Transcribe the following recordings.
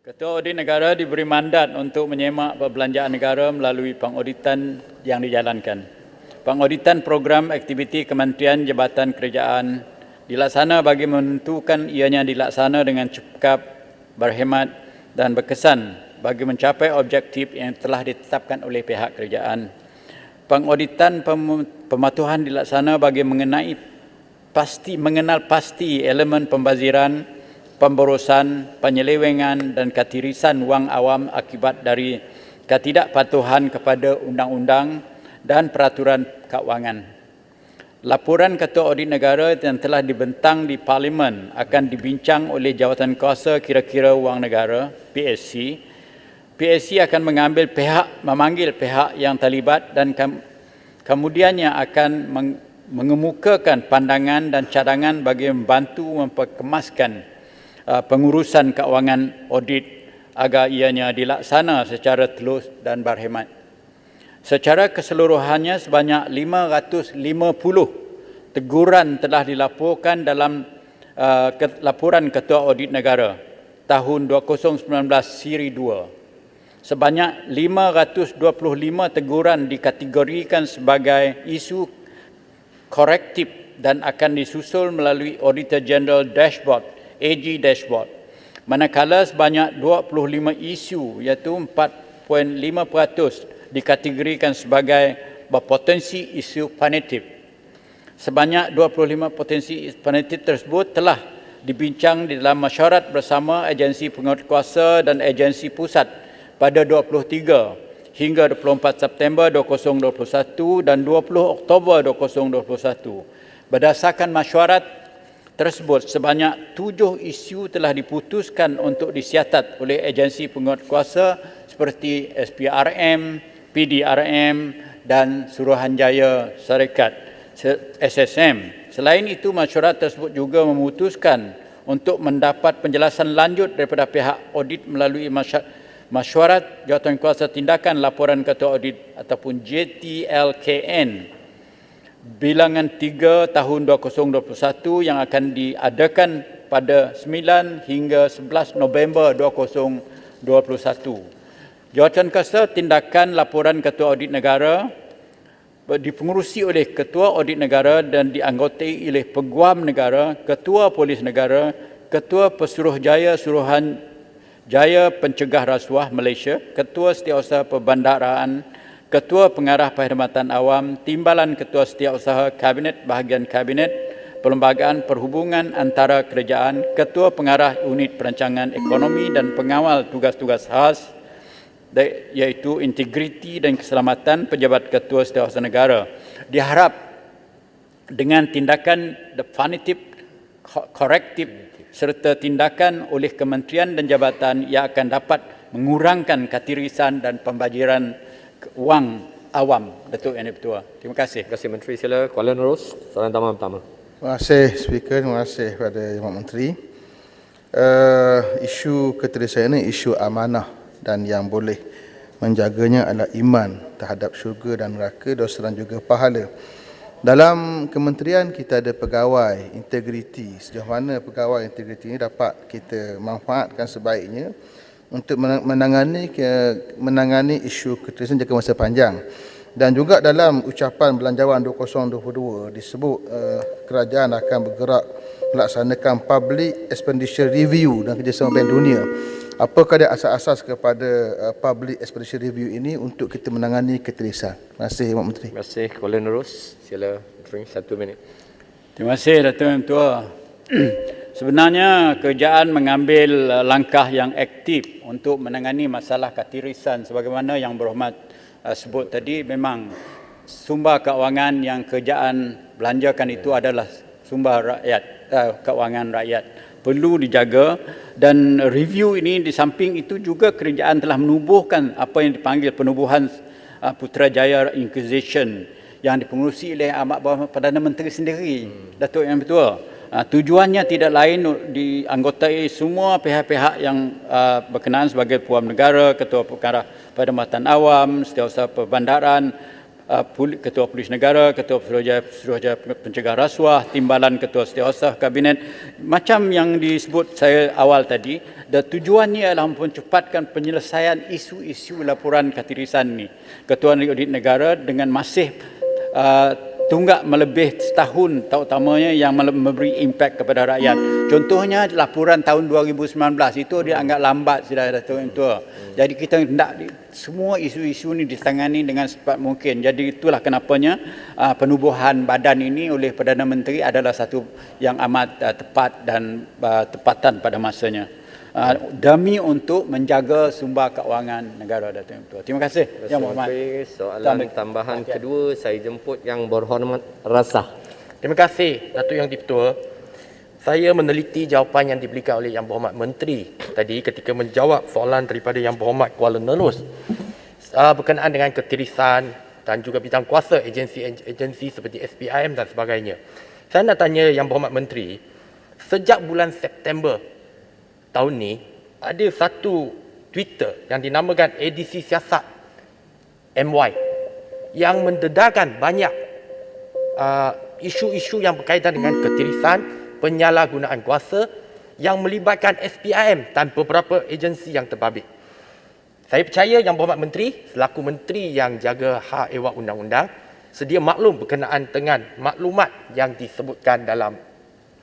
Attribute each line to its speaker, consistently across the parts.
Speaker 1: Ketua Audit Negara diberi mandat untuk menyemak perbelanjaan negara melalui pengauditan yang dijalankan. Pengauditan program aktiviti Kementerian Jabatan Kerajaan dilaksana bagi menentukan ianya dilaksana dengan cekap, berhemat dan berkesan bagi mencapai objektif yang telah ditetapkan oleh pihak kerajaan. Pengauditan pematuhan dilaksana bagi mengenal pasti elemen pembaziran, pemborosan, penyelewengan dan ketirisan wang awam akibat dari ketidakpatuhan kepada undang-undang dan peraturan keuangan. Laporan Ketua Audit Negara yang telah dibentang di Parlimen akan dibincang oleh Jawatankuasa Kira-kira Wang Negara, PSC. PSC akan memanggil pihak yang terlibat dan kemudiannya akan mengemukakan pandangan dan cadangan bagi membantu memperkemaskan pengurusan keuangan audit agar ianya dilaksana secara telus dan berhemat. Secara keseluruhannya sebanyak 550 teguran telah dilaporkan dalam laporan Ketua Audit Negara tahun 2019 siri 2. Sebanyak 525 teguran dikategorikan sebagai isu korektif dan akan disusul melalui Auditor General Dashboard AG Dashboard. Manakala sebanyak 25 isu iaitu 4.5% dikategorikan sebagai berpotensi isu punitif. Sebanyak 25 potensi punitif tersebut telah dibincang di dalam mesyuarat bersama agensi penguatkuasa dan agensi pusat pada 23 hingga 24 September 2021 dan 20 Oktober 2021. Berdasarkan mesyuarat tersebut, sebanyak 7 isu telah diputuskan untuk disiasat oleh agensi penguatkuasa seperti SPRM, PDRM dan Suruhanjaya Syarikat SSM. Selain itu, mesyuarat tersebut juga memutuskan untuk mendapat penjelasan lanjut daripada pihak audit melalui mesyuarat Jawatankuasa Tindakan Laporan Ketua Audit ataupun JTLKN bilangan 3 tahun 2021 yang akan diadakan pada 9 hingga 11 November 2021. Jawatankuasa Tindakan Laporan Ketua Audit Negara dipengurusi oleh Ketua Audit Negara dan dianggotai oleh Peguam Negara, Ketua Polis Negara, Ketua Pesuruhjaya Suruhanjaya Pencegah Rasuah Malaysia, Ketua Setiausaha Perbandaraan, Ketua Pengarah Perkhidmatan Awam, Timbalan Ketua Setiausaha Kabinet Bahagian Kabinet, Perlembagaan Perhubungan Antara Kerajaan, Ketua Pengarah Unit Perancangan Ekonomi dan Pengawal Tugas-Tugas Khas, iaitu integriti dan keselamatan pejabat Ketua Setiausaha Negara. Diharap dengan tindakan definitif, korektif serta tindakan oleh kementerian dan jabatan yang akan dapat mengurangkan ketirisan dan pembaziran wang awam. Datuk Yang Di-Pertua. Terima kasih.
Speaker 2: Terima kasih Menteri. Sila Kuala Nerus, soalan tambahan pertama.
Speaker 3: Terima kasih Speaker, terima kasih kepada Yang Menteri. Isu ketirisan ini isu amanah dan yang boleh menjaganya adalah iman terhadap syurga dan neraka, dosa dan juga pahala. Dalam kementerian kita ada pegawai integriti. Sejauh mana pegawai integriti ini dapat kita manfaatkan sebaiknya untuk menangani isu ketirisan jangka masa panjang. Dan juga dalam ucapan Belanjawan 2022 disebut kerajaan akan bergerak melaksanakan Public Expenditure Review dan kerjasama Bank Dunia. Apakah ada asas-asas kepada Public Expenditure Review ini untuk kita menangani ketirisan? Terima kasih, Pak Menteri.
Speaker 2: Terima kasih Kuala Nerus. Sila Menteri, 1 minit.
Speaker 1: Terima kasih Datuk Yang Di-Pertua. Sebenarnya kerajaan mengambil langkah yang aktif untuk menangani masalah ketirisan sebagaimana Yang Berhormat sebut tadi. Memang sumber keuangan yang kerajaan belanjakan itu adalah sumber rakyat, keuangan rakyat. Perlu dijaga, dan review ini di samping itu juga kerajaan telah menubuhkan apa yang dipanggil penubuhan Putrajaya Inquisition yang dipengurusi oleh Amat Bawah Perdana Menteri sendiri, Datuk Yang Di-Pertua. Tujuannya tidak lain dianggotai semua pihak-pihak yang berkenaan sebagai Peguam Negara, Ketua Pengarah Perkhidmatan Awam, Setiausaha Perbandaran, Ketua Polis Negara, Ketua Suruhanjaya Pencegah Rasuah, Timbalan Ketua Setiausaha Kabinet, macam yang disebut saya awal tadi, dan tujuannya adalah mempercepatkan penyelesaian isu-isu laporan ketirisan ini. Ketua Audit Negara dengan masih tunggak melebih setahun, terutamanya yang memberi impak kepada rakyat. Contohnya laporan tahun 2019 itu dianggap lambat sudah Datuk Yang Tua. Jadi kita hendak semua isu-isu ini ditangani dengan secepat mungkin. Jadi itulah kenapanya penubuhan badan ini oleh Perdana Menteri adalah satu yang amat tepat dan tepatan pada masanya. Demi untuk menjaga sumber keuangan negara, Datuk Yang Tua. Terima kasih, Yang Berhormat.
Speaker 2: Soalan tambahan kedua, saya jemput Yang Berhormat Rasah.
Speaker 4: Terima kasih, Datuk Yang Di-Pertua. Saya meneliti jawapan yang diberikan oleh Yang Berhormat Menteri tadi ketika menjawab soalan daripada Yang Berhormat Kuala Nerus berkenaan dengan ketirisan dan juga bidang kuasa agensi seperti SPIM dan sebagainya. Saya nak tanya Yang Berhormat Menteri, sejak bulan September tahun ni ada satu Twitter yang dinamakan ADC Siasat MY yang mendedarkan banyak isu-isu yang berkaitan dengan ketirisan, penyalahgunaan kuasa yang melibatkan SPIM dan beberapa agensi yang terbabit. Saya percaya Yang Berhormat Menteri selaku Menteri yang jaga hak ehwal undang-undang sedia maklum berkenaan dengan maklumat yang disebutkan dalam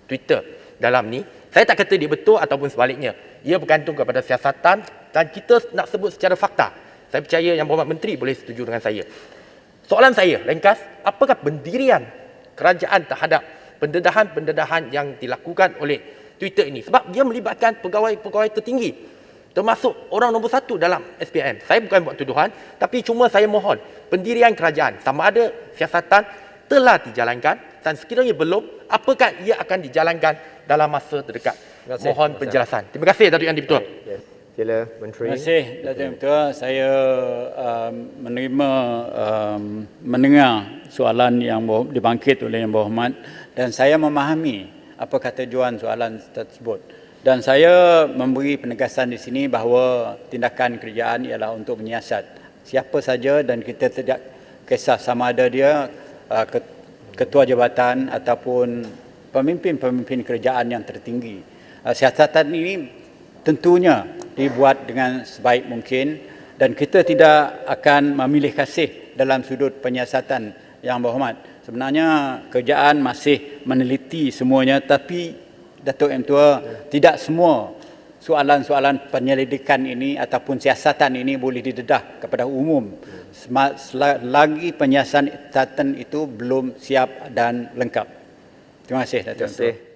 Speaker 4: Twitter dalam ni. Saya tak kata dia betul ataupun sebaliknya. Ia bergantung kepada siasatan dan kita nak sebut secara fakta. Saya percaya Yang Berhormat Menteri boleh setuju dengan saya. Soalan saya, ringkas, apakah pendirian kerajaan terhadap pendedahan-pendedahan yang dilakukan oleh Twitter ini? Sebab dia melibatkan pegawai-pegawai tertinggi, termasuk orang nombor 1 dalam SPM. Saya bukan buat tuduhan, tapi cuma saya mohon pendirian kerajaan sama ada siasatan telah dijalankan dan sekiranya belum, apakah ia akan dijalankan dalam masa terdekat. Mohon penjelasan. Terima kasih, Datuk Yang Di-Pertua.
Speaker 2: Yes. Sila Menteri.
Speaker 1: Terima kasih, Datuk Yang Di-Pertua. Saya mendengar soalan yang dibangkit oleh Yang Berhormat dan saya memahami apa kata tujuan soalan tersebut. Dan saya memberi penegasan di sini bahawa tindakan kerajaan ialah untuk menyiasat siapa saja dan kita tidak kisah sama ada dia ketua jabatan ataupun pemimpin-pemimpin kerajaan yang tertinggi. Siasatan ini tentunya dibuat dengan sebaik mungkin dan kita tidak akan memilih kasih dalam sudut penyiasatan, Yang Berhormat. Sebenarnya kerajaan masih meneliti semuanya, tapi Datuk Yang Tua, tidak semua soalan-soalan penyelidikan ini ataupun siasatan ini boleh didedah kepada umum selagi penyiasatan itu belum siap dan lengkap. Terima kasih, Datuk Yang Tua.